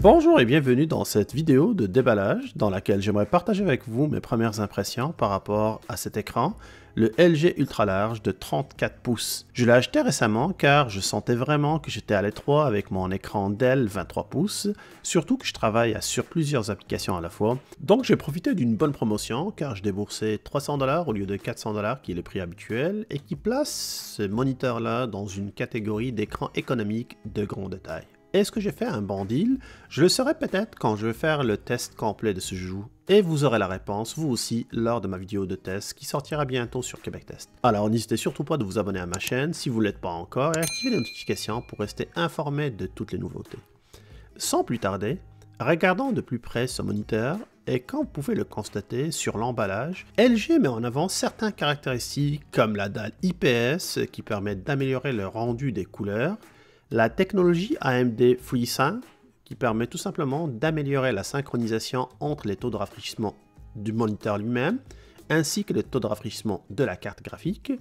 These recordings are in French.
Bonjour et bienvenue dans cette vidéo de déballage dans laquelle j'aimerais partager avec vous mes premières impressions par rapport à cet écran, le LG Ultra Large de 34 pouces. Je l'ai acheté récemment car je sentais vraiment que j'étais à l'étroit avec mon écran Dell 23 pouces, surtout que je travaille sur plusieurs applications à la fois. Donc j'ai profité d'une bonne promotion car je déboursais 300 $ au lieu de 400 $ qui est le prix habituel et qui place ce moniteur là dans une catégorie d'écran économique de gros détail. Est-ce que j'ai fait un bon deal? Je le saurai peut-être quand je vais faire le test complet de ce joujou. Et vous aurez la réponse, vous aussi, lors de ma vidéo de test qui sortira bientôt sur Québec Test. Alors n'hésitez surtout pas de vous abonner à ma chaîne si vous ne l'êtes pas encore et activer les notifications pour rester informé de toutes les nouveautés. Sans plus tarder, regardons de plus près ce moniteur et comme vous pouvez le constater sur l'emballage, LG met en avant certaines caractéristiques comme la dalle IPS qui permet d'améliorer le rendu des couleurs, la technologie AMD FreeSync qui permet tout simplement d'améliorer la synchronisation entre les taux de rafraîchissement du moniteur lui-même ainsi que le taux de rafraîchissement de la carte graphique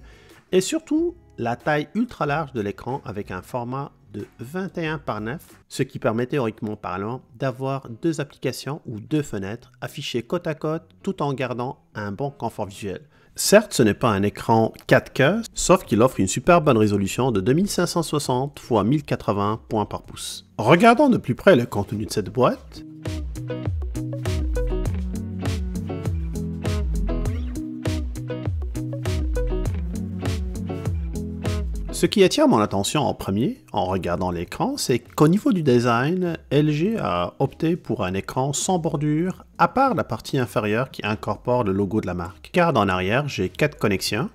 et surtout la taille ultra large de l'écran avec un format de 21 par 9, ce qui permet théoriquement parlant d'avoir deux applications ou deux fenêtres affichées côte à côte tout en gardant un bon confort visuel. Certes, ce n'est pas un écran 4K, sauf qu'il offre une super bonne résolution de 2560 x 1080 points par pouce. Regardons de plus près le contenu de cette boîte. Ce qui attire mon attention en premier, en regardant l'écran, c'est qu'au niveau du design, LG a opté pour un écran sans bordure, à part la partie inférieure qui incorpore le logo de la marque. Car en arrière, j'ai 4 connexions,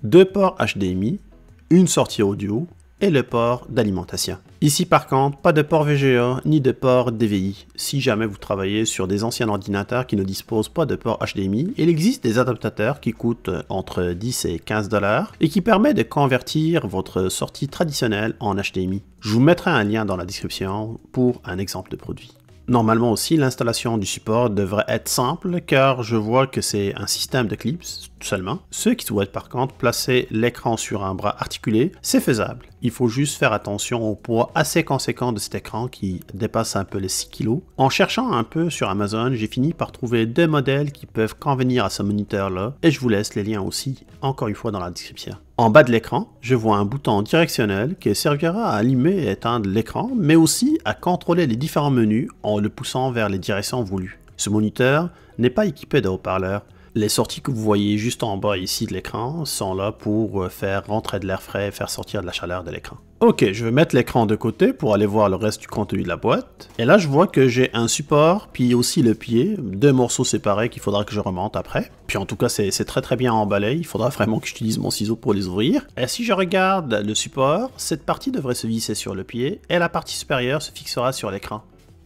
2 ports HDMI, une sortie audio et le port d'alimentation. Ici par contre, pas de port VGA ni de port DVI. Si jamais vous travaillez sur des anciens ordinateurs qui ne disposent pas de port HDMI, il existe des adaptateurs qui coûtent entre 10 et 15 $ et qui permettent de convertir votre sortie traditionnelle en HDMI. Je vous mettrai un lien dans la description pour un exemple de produit. Normalement aussi, l'installation du support devrait être simple car je vois que c'est un système de clips seulement. Ceux qui souhaitent par contre placer l'écran sur un bras articulé, c'est faisable. Il faut juste faire attention au poids assez conséquent de cet écran qui dépasse un peu les 6 kg. En cherchant un peu sur Amazon, j'ai fini par trouver deux modèles qui peuvent convenir à ce moniteur là et je vous laisse les liens aussi, encore une fois dans la description. En bas de l'écran, je vois un bouton directionnel qui servira à allumer et éteindre l'écran, mais aussi à contrôler les différents menus en le poussant vers les directions voulues. Ce moniteur n'est pas équipé de haut-parleurs. Les sorties que vous voyez juste en bas ici de l'écran sont là pour faire rentrer de l'air frais et faire sortir de la chaleur de l'écran. Ok, je vais mettre l'écran de côté pour aller voir le reste du contenu de la boîte. Et là, je vois que j'ai un support, puis aussi le pied, deux morceaux séparés qu'il faudra que je remonte après. Puis en tout cas, c'est très bien emballé. Il faudra vraiment que j'utilise mon ciseau pour les ouvrir. Et si je regarde le support, cette partie devrait se visser sur le pied et la partie supérieure se fixera sur l'écran.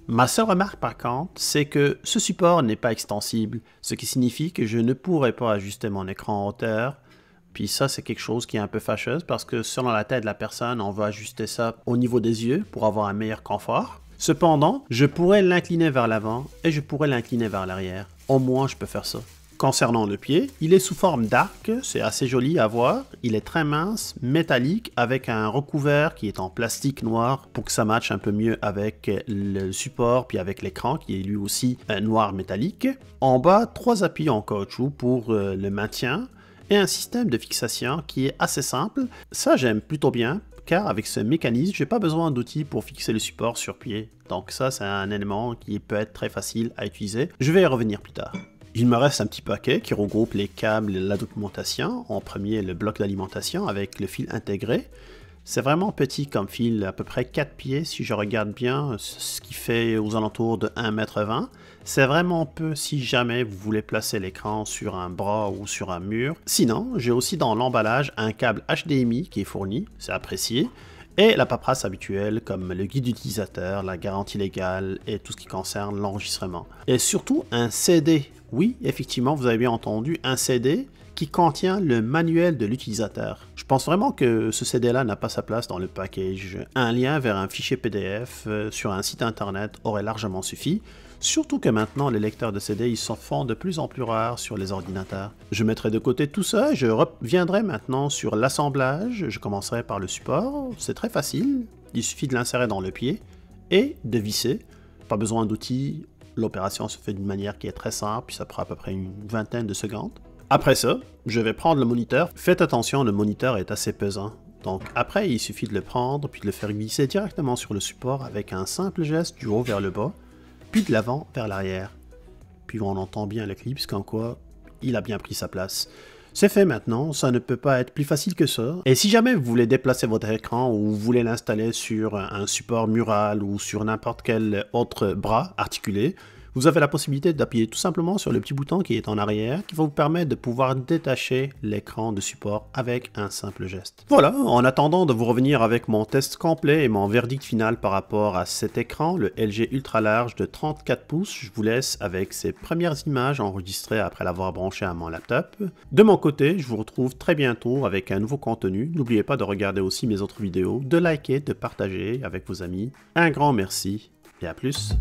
Ma seule remarque par contre, c'est que ce support n'est pas extensible, ce qui signifie que je ne pourrai pas ajuster mon écran en hauteur. Puis ça, c'est quelque chose qui est un peu fâcheuse parce que selon la tête de la personne, on va ajuster ça au niveau des yeux pour avoir un meilleur confort. Cependant, je pourrais l'incliner vers l'avant et je pourrais l'incliner vers l'arrière. Au moins, je peux faire ça. Concernant le pied, il est sous forme d'arc, c'est assez joli à voir. Il est très mince, métallique, avec un recouvert qui est en plastique noir pour que ça matche un peu mieux avec le support puis avec l'écran qui est lui aussi noir métallique. En bas, 3 appuis en caoutchouc pour le maintien et un système de fixation qui est assez simple. Ça, j'aime plutôt bien car avec ce mécanisme, j'ai pas besoin d'outils pour fixer le support sur pied. Donc ça, c'est un élément qui peut être très facile à utiliser. Je vais y revenir plus tard. Il me reste un petit paquet qui regroupe les câbles et la documentation. En premier, le bloc d'alimentation avec le fil intégré. C'est vraiment petit comme fil, à peu près 4 pieds si je regarde bien, ce qui fait aux alentours de 1,20 m. C'est vraiment peu si jamais vous voulez placer l'écran sur un bras ou sur un mur. Sinon, j'ai aussi dans l'emballage un câble HDMI qui est fourni, c'est apprécié. Et la paperasse habituelle comme le guide utilisateur, la garantie légale et tout ce qui concerne l'enregistrement. Et surtout un CD. Oui, effectivement, vous avez bien entendu, un CD qui contient le manuel de l'utilisateur. Je pense vraiment que ce CD-là n'a pas sa place dans le package. Un lien vers un fichier PDF sur un site internet aurait largement suffi. Surtout que maintenant, les lecteurs de CD, ils s'en font de plus en plus rares sur les ordinateurs. Je mettrai de côté tout ça, je reviendrai maintenant sur l'assemblage. Je commencerai par le support, c'est très facile. Il suffit de l'insérer dans le pied et de visser. Pas besoin d'outils, l'opération se fait d'une manière qui est très simple, puis ça prend à peu près une vingtaine de secondes. Après ça, je vais prendre le moniteur. Faites attention, le moniteur est assez pesant. Donc après, il suffit de le prendre, puis de le faire glisser directement sur le support avec un simple geste du haut vers le bas, puis de l'avant vers l'arrière. Puis on entend bien le clip, comme quoi il a bien pris sa place. C'est fait maintenant, ça ne peut pas être plus facile que ça. Et si jamais vous voulez déplacer votre écran ou vous voulez l'installer sur un support mural ou sur n'importe quel autre bras articulé, vous avez la possibilité d'appuyer tout simplement sur le petit bouton qui est en arrière, qui va vous permettre de pouvoir détacher l'écran de support avec un simple geste. Voilà, en attendant de vous revenir avec mon test complet et mon verdict final par rapport à cet écran, le LG Ultra Large de 34 pouces, je vous laisse avec ces premières images enregistrées après l'avoir branché à mon laptop. De mon côté, je vous retrouve très bientôt avec un nouveau contenu. N'oubliez pas de regarder aussi mes autres vidéos, de liker, de partager avec vos amis. Un grand merci et à plus.